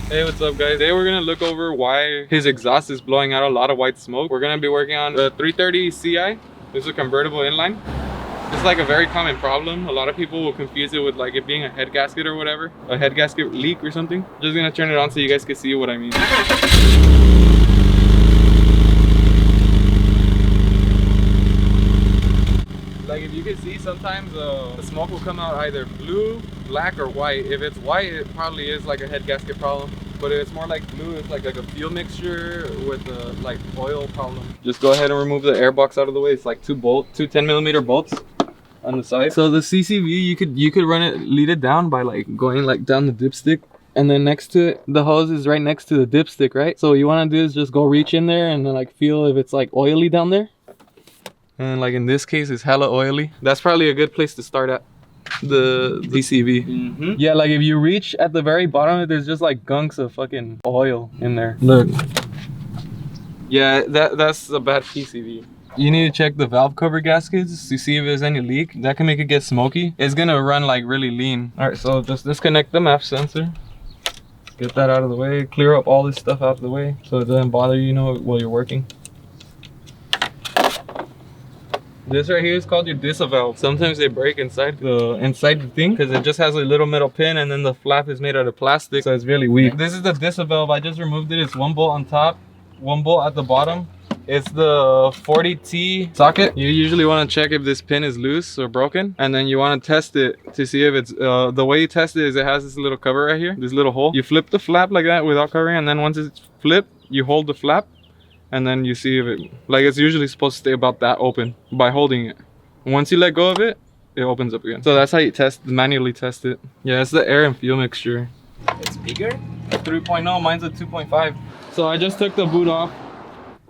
Hey, what's up guys? Today we're gonna look over why his exhaust is blowing out a lot of white smoke. We're gonna be working on the 330 Ci. This is a convertible inline. It's like a very common problem. A lot of people will confuse it with like it being a head gasket or whatever. A head gasket leak or something. Just gonna turn it on so you guys can see what I mean. Like if you can see, sometimes the smoke will come out either blue, black, or white. If it's white, it probably is like a head gasket problem. But if it's more like blue, it's like a fuel mixture with a like oil problem. Just go ahead and remove the air box out of the way. It's like two 10mm bolts on the side. So the CCV, you could run it, lead it down by like going like down the dipstick. And then next to it, the hose is right next to the dipstick, right? So what you want to do is just go reach in there and then like feel if it's like oily down there. And like in this case, it's hella oily. That's probably a good place to start at, the CCV. Yeah, like if you reach at the very bottom, there's just like gunks of fucking oil in there. Look. Yeah, that's a bad PCV. You need to check the valve cover gaskets to see if there's any leak. That can make it get smoky. It's gonna run like really lean. All right, so just disconnect the MAP sensor. Get that out of the way. Clear up all this stuff out of the way so it doesn't bother you, while you're working. This right here is called your disvalve. Sometimes they break inside the thing because it just has a little metal pin and then the flap is made out of plastic, so it's really weak. This is the disvalve. I just removed it. It's one bolt on top, one bolt at the bottom. It's the 40T socket. You usually want to check if this pin is loose or broken, and then you want to test it to see if it's the way you test it is it has this little cover right here, this little hole. You flip the flap like that without covering, and then once it's flipped, you hold the flap. And then you see if it, like it's usually supposed to stay about that open by holding it. Once you let go of it, it opens up again. So that's how you manually test it. Yeah, it's the air and fuel mixture. It's bigger? 3.0, mine's a 2.5. So I just took the boot off.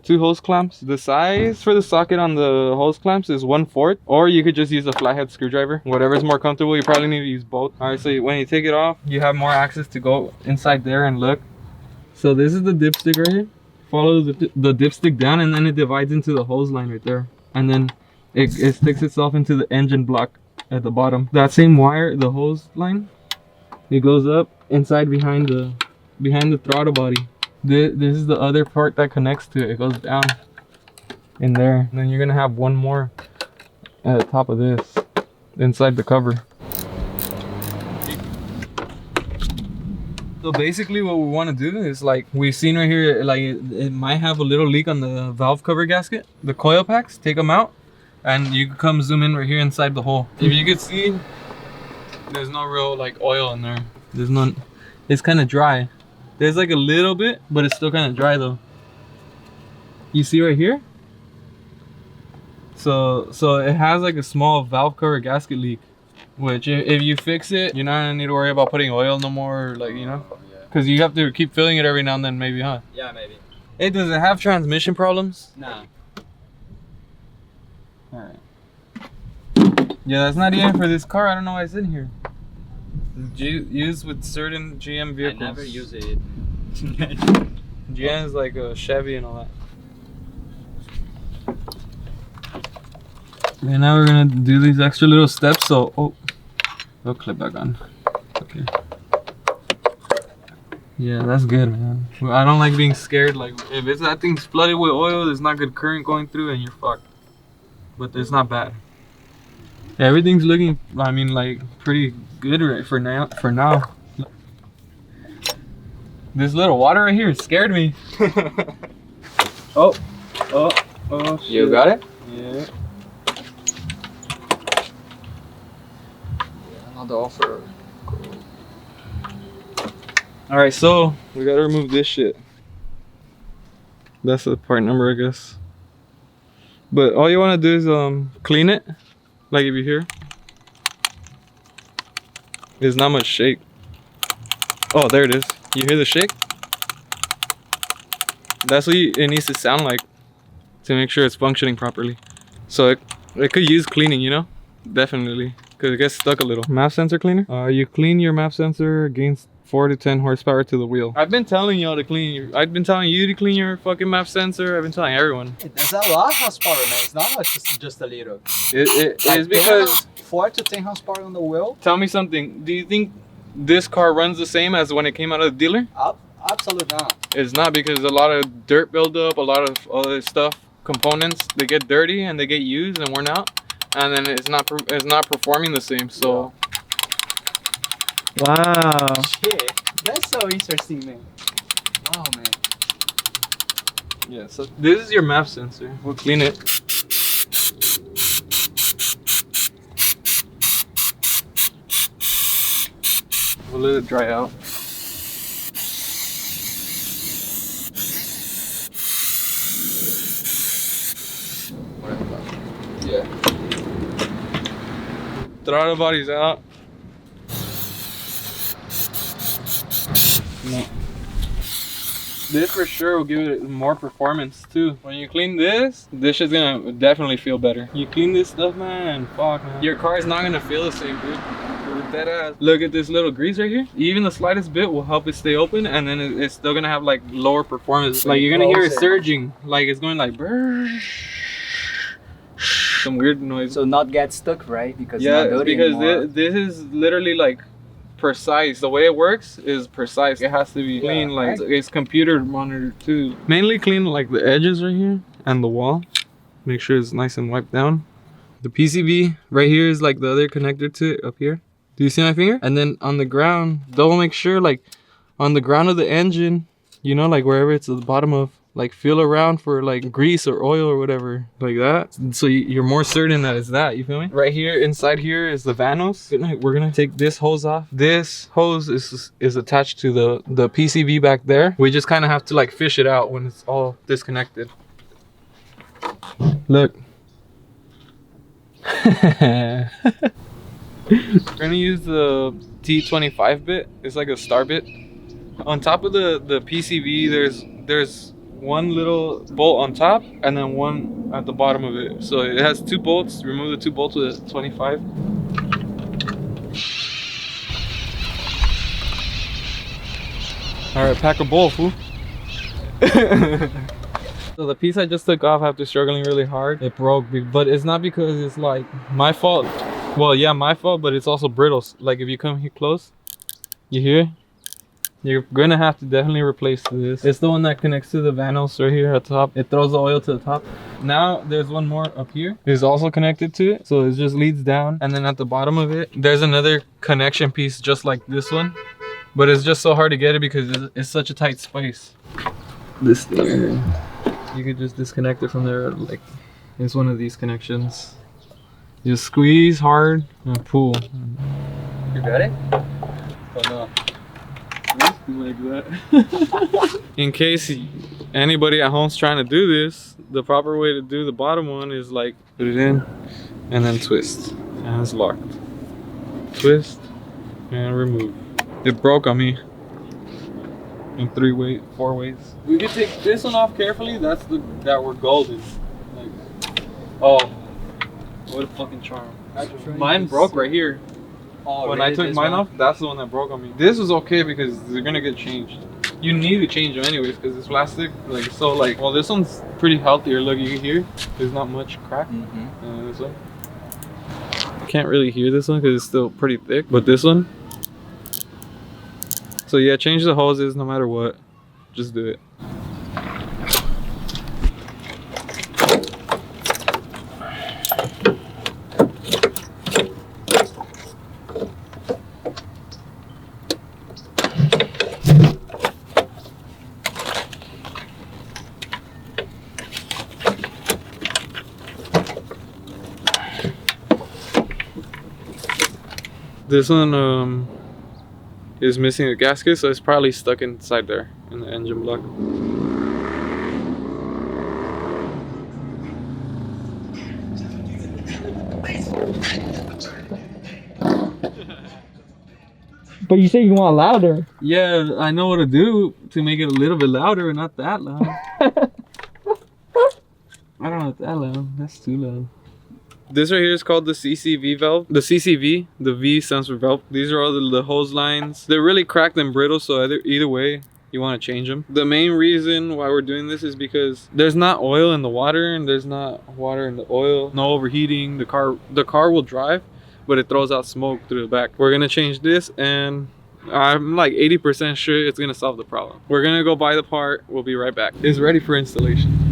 2 hose clamps. The size for the socket on the hose clamps is 1/4, or you could just use a flathead screwdriver. Whatever's more comfortable. You probably need to use both. All right, so when you take it off, you have more access to go inside there and look. So this is the dipstick right here. Follow the dipstick down, and then it divides into the hose line right there, and then it sticks itself into the engine block at the bottom. That same wire, the hose line, it goes up inside behind the throttle body. This is the other part that connects to it. It goes down in there, and then you're gonna have one more at the top of this inside the cover. So basically what we want to do is, like we've seen right here, like it might have a little leak on the valve cover gasket. The coil packs, take them out, and you can come zoom in right here inside the hole. If you could see, there's no real like oil in there. There's none. It's kind of dry. There's like a little bit, but it's still kind of dry though. You see right here? So it has like a small valve cover gasket leak. Which if you fix it, you're not gonna need to worry about putting oil no more, like, because you have to keep filling it every now and then, maybe, huh? Yeah, maybe. Hey, does it have transmission problems? Nah. Alright. Yeah, that's not even for this car. I don't know why it's in here. Used with certain GM vehicles. I never use it. GM is like a Chevy and all that. And now we're gonna do these extra little steps. So, it'll clip back on. Okay. Yeah, that's good, man. I don't like being scared. Like, if that thing's flooded with oil, there's not good current going through, and you're fucked. But it's not bad. Yeah, everything's looking, I mean, like pretty good right for now. This little water right here scared me. Oh, shit. You got it? Yeah. Another offer. Alright, so we gotta remove this shit. That's the part number, I guess. But all you wanna do is clean it. Like if you hear, there's not much shake. Oh, there it is. You hear the shake? That's what it needs to sound like to make sure it's functioning properly. So it could use cleaning, definitely, because it gets stuck a little. MAP sensor cleaner. You clean your MAP sensor against 4 to 10 horsepower to the wheel. I've been telling y'all to clean I've been telling you to clean your fucking MAP sensor. I've been telling everyone. That's a lot of horsepower, man. It's not like just a little. It is because 4 to 10 horsepower on the wheel. Tell me something. Do you think this car runs the same as when it came out of the dealer? Up. Absolutely not. It's not, because a lot of dirt buildup, a lot of other stuff, components, they get dirty and they get used and worn out, and then it's not performing the same. So Wow. Shit, that's so interesting, man. Wow, man. yeah, so this is your MAP sensor. We'll clean it. We'll let it dry out. Yeah. Throttle body's out. No. This for sure will give it more performance too. When you clean this shit's gonna definitely feel better. You clean this stuff, man, fuck, man. Your car is not gonna feel the same, dude. Dead ass. Look at this little grease right here. Even the slightest bit will help it stay open, and then it's still gonna have like lower performance. Like you're gonna hear it surging, like it's going like brrr, some weird noise. So not get stuck, right? Because Yeah, because this is literally like precise. The way it works is precise. It has to be clean, like it's computer monitored too. Mainly clean like the edges right here and the wall. Make sure it's nice and wiped down. The PCB right here is like the other connector to it up here. Do you see my finger? And then on the ground, don't make sure like on the ground of the engine, you know, like wherever it's at the bottom of, like feel around for like grease or oil or whatever, like that. So you're more certain that it's that, you feel me? Right here, inside here is the vanos. We're gonna take this hose off. This hose is attached to the PCB back there. We just kind of have to like fish it out when it's all disconnected. Look. We're gonna use the T25 bit. It's like a star bit. On top of the PCB, there's one little bolt on top and then one at the bottom of it. So it has 2 bolts. Remove the 2 bolts with a 25. All right, pack a bowl, fool. So the piece I just took off after struggling really hard, it broke, but it's not because it's like my fault. Well, yeah, my fault, but it's also brittle. Like if you come here close, you hear? You're gonna have to definitely replace this. It's the one that connects to the vanos right here at the top. It throws the oil to the top. Now there's one more up here. It's also connected to it, so it just leads down. And then at the bottom of it, there's another connection piece just like this one. But it's just so hard to get it because it's such a tight space. This thing, you could just disconnect it from there. Like it's one of these connections. Just squeeze hard and pull. You got it? Oh no. Like that. In case anybody at home's trying to do this, the proper way to do the bottom one is like put it in and then twist. And it's locked. Twist and remove. It broke on me in 4 ways. We could take this one off carefully. That's that we're golden. Like, oh, what a fucking charm. Mine broke right here. Oh, when really? I took mine off, that's the one that broke on me. This was okay because they're gonna get changed. You need to change them anyways because it's plastic. Like so, like well, this one's pretty healthier. Look, you can hear there's not much crack. This one, can't really hear this one because it's still pretty thick. But this one. So yeah, change the hoses no matter what. Just do it. This one is missing a gasket, so it's probably stuck inside there in the engine block. But you say you want louder. Yeah, I know what to do to make it a little bit louder, not that loud. I don't know if that loud. That's too loud. This right here is called the CCV valve. The CCV, the V stands for valve. These are all the hose lines. They're really cracked and brittle, so either way, you want to change them. The main reason why we're doing this is because there's not oil in the water and there's not water in the oil. No overheating. The car will drive, but it throws out smoke through the back. We're gonna change this and I'm like 80% sure it's gonna solve the problem. We're gonna go buy the part. We'll be right back. It's ready for installation.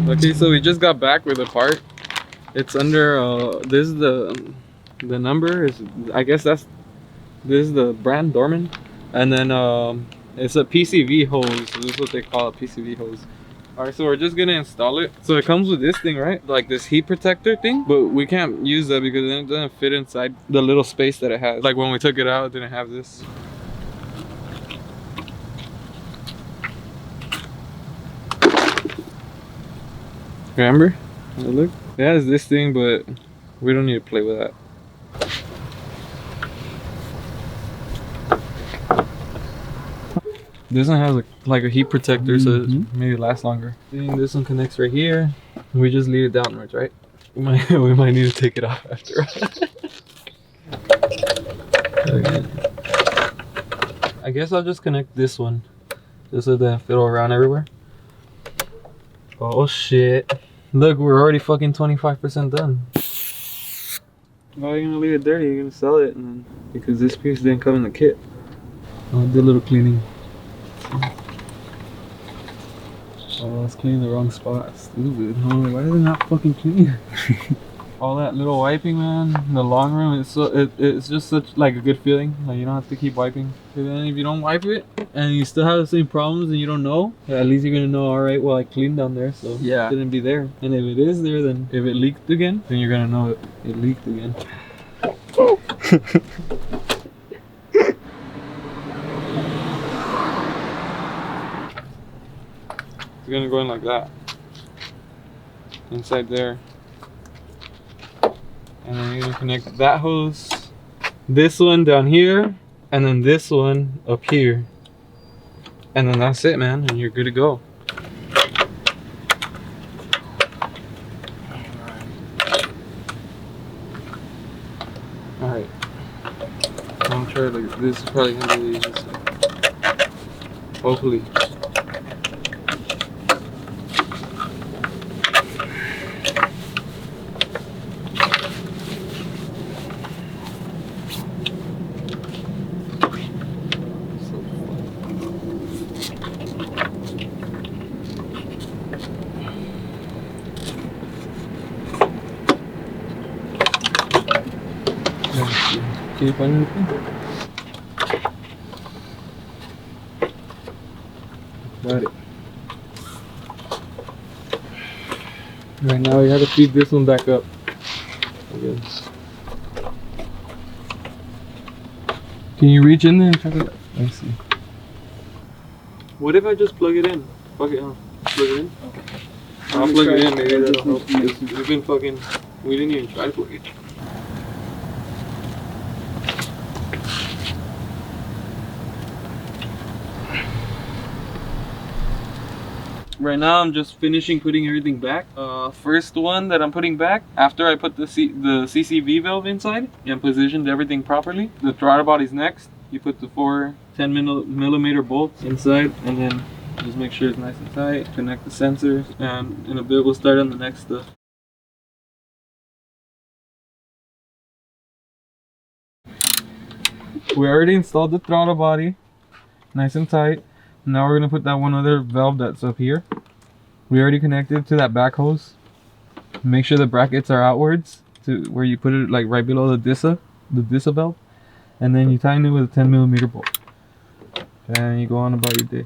So okay, so we just got back with the part. It's under this is the number is, I guess this is the brand Dorman, and then it's a PCV hose. So this is what they call a PCV hose. All right, so we're just gonna install it. So it comes with this thing, right? Like this heat protector thing, but we can't use that because it doesn't fit inside the little space that it has. Like when we took it out, it didn't have this. Remember? Look, it has this thing, but we don't need to play with that. This one has like a heat protector, so it maybe lasts longer. This one connects right here. We just leave it downwards, right? We might need to take it off after. I guess I'll just connect this one, just so that it fiddle around everywhere. Oh shit! Look, we're already fucking 25% done. Why are you gonna leave it dirty? You're gonna sell it, and because this piece didn't come in the kit. I'll do a little cleaning. Oh, it's cleaning the wrong spot. Stupid. Huh? Why is it not fucking clean? All that little wiping, man. In the long run, it's just such like a good feeling. Like you don't have to keep wiping. And then if you don't wipe it and you still have the same problems and you don't know, at least you're gonna know. All right, well I cleaned down there, so yeah, it shouldn't be there. And if it is there, then if it leaked again, then you're gonna know it leaked again. It's gonna go in like that, inside there, and then you're gonna connect that hose, this one down here, and then this one up here, and then that's it, man, and you're good to go. All right, I'm sure like this is probably gonna be the easiest. Hopefully. Can you find anything? Got it. Right now we gotta feed this one back up. Again. Can you reach in there and check it out? I see. What if I just plug it in? Fuck it, huh? Plug it in? Okay. I'll plug it in, maybe that'll help. We've been fucking, we didn't even try to plug it. Right now I'm just finishing putting everything back. First one that I'm putting back, after I put the CCV valve inside and positioned everything properly, the throttle body's next. You put the 4 10mm bolts inside, and then just make sure it's nice and tight. Connect the sensors, and in a bit we'll start on the next stuff. We already installed the throttle body, nice and tight. Now we're gonna put that one other valve that's up here. We already connected to that back hose. Make sure the brackets are outwards to where you put it, like right below the DISA valve, and then you tighten it with a 10mm bolt, and you go on about your day.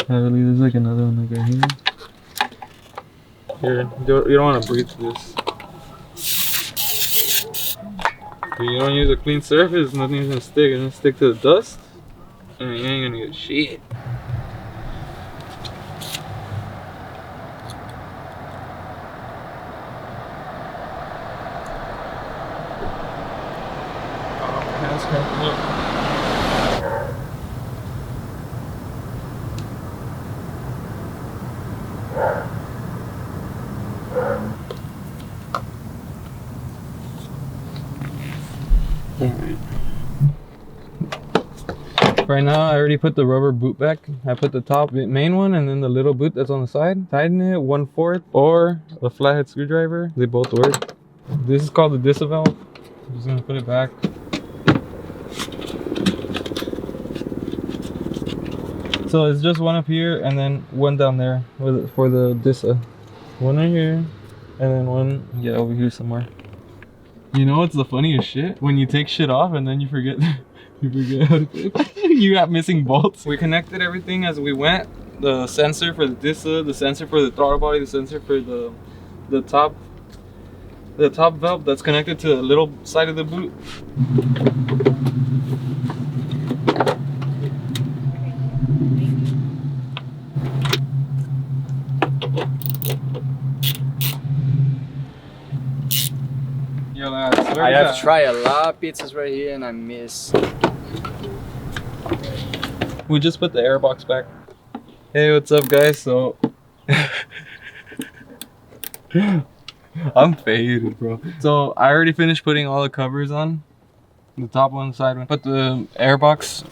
I believe there's like another one like right here. Here, you don't want to breathe this. If you don't use a clean surface, nothing's gonna stick. It's gonna stick to the dust, and you ain't gonna get shit. Oh, that's cracking up. Alright. Right now, I already put the rubber boot back. I put the top main one and then the little boot that's on the side. Tighten it 1/4 or a flathead screwdriver. They both work. This is called the disavow. I'm just gonna put it back. So it's just one up here and then one down there for the disa. One right here and then one over here somewhere. You know what's the funniest shit? When you take shit off and then you forget you forget how to you got missing bolts. We connected everything as we went. The sensor for the disa, the sensor for the throttle body, the sensor for the top valve that's connected to the little side of the boot. Yo, lads, I have tried a lot of pizzas right here and I miss. We just put the air box back. Hey, what's up, guys? So I'm faded, bro. So I already finished putting all the covers on. The top one, the side one. Put the air box,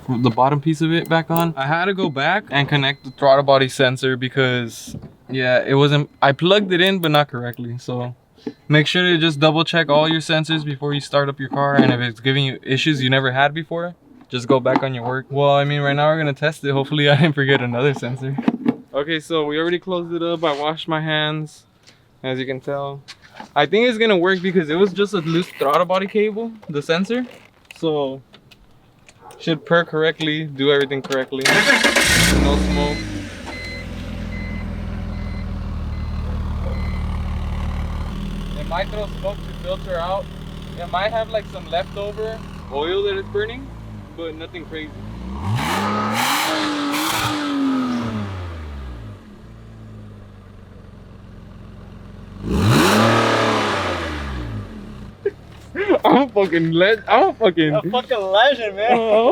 the bottom piece of it back on. I had to go back and connect the throttle body sensor because, yeah, it wasn't, I plugged it in, but not correctly. So make sure to just double check all your sensors before you start up your car. And if it's giving you issues you never had before, just go back on your work. Well, I mean, right now we're gonna test it. Hopefully I didn't forget another sensor. Okay, so we already closed it up. I washed my hands, as you can tell. I think it's gonna work because it was just a loose throttle body cable, the sensor. So, should perk correctly, do everything correctly. No smoke. It might throw smoke to filter out. It might have like some leftover oil that it's burning, but nothing crazy. I'm fucking legend, man. I'm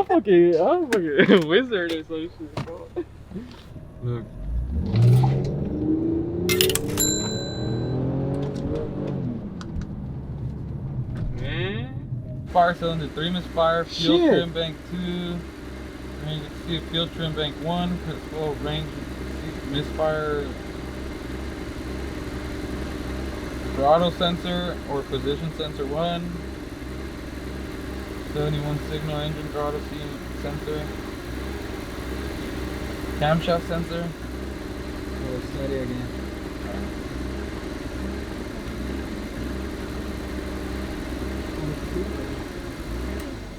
fucking wizard or some shit, bro. Look. Man. Fire cylinder 3 misfire, fuel trim bank 2. Range exceed fuel trim bank 1, critical range misfire. Throttle sensor or position sensor 1. 71 signal engine throttle sensor. Camshaft sensor. Oh, steady again.